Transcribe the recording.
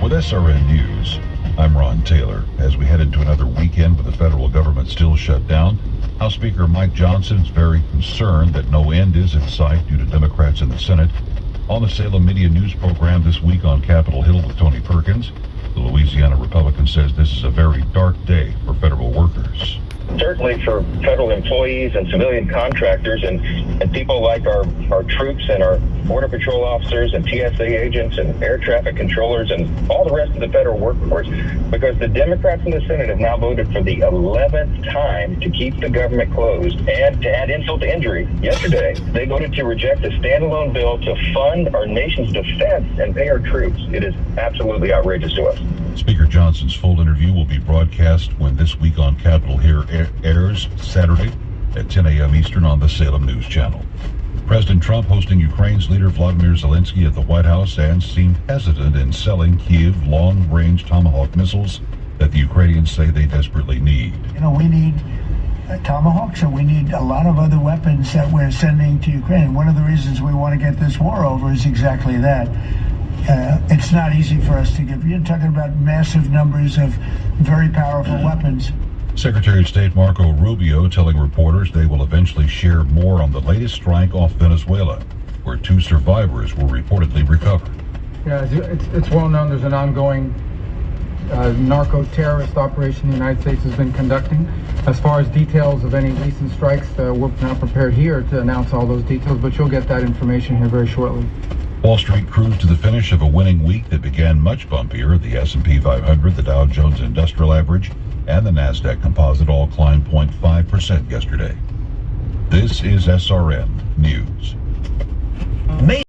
With SRN News, I'm Ron Taylor. As we head into another weekend with the federal government still shut down, House Speaker Mike Johnson is very concerned that no end is in sight due to Democrats in the Senate. On the Salem Media News program this week on Capitol Hill with Tony Perkins, the Louisiana Republican says this is a very dark day for federal workers. Certainly for federal employees and civilian contractors and people like our troops and our Border Patrol officers and TSA agents and air traffic controllers and all the rest of the federal workforce, because the Democrats in the Senate have now voted for the 11th time to keep the government closed. And to add insult to injury, yesterday they voted to reject a standalone bill to fund our nation's defense and pay our troops. It is absolutely outrageous to us. Speaker Johnson's full interview will be broadcast when This Week on Capitol Hill airs Saturday at 10 a.m. Eastern on the Salem News Channel. President Trump hosting Ukraine's leader Vladimir Zelensky at the White House and seemed hesitant in selling Kyiv long-range Tomahawk missiles that the Ukrainians say they desperately need. We need Tomahawks, and we need a lot of other weapons that we're sending to Ukraine. One of the reasons we want to get this war over is exactly that. It's not easy for us to give. You're talking about massive numbers of very powerful weapons. Secretary of State Marco Rubio telling reporters they will eventually share more on the latest strike off Venezuela, where 2 survivors were reportedly recovered. Yeah, it's well known there's an ongoing narco-terrorist operation the United States has been conducting. As far as details of any recent strikes, we're not prepared here to announce all those details, but you'll get that information here very shortly. Wall Street cruised to the finish of a winning week that began much bumpier. The S&P 500, the Dow Jones Industrial Average, and the NASDAQ Composite all climbed 0.5% yesterday. This is SRN News.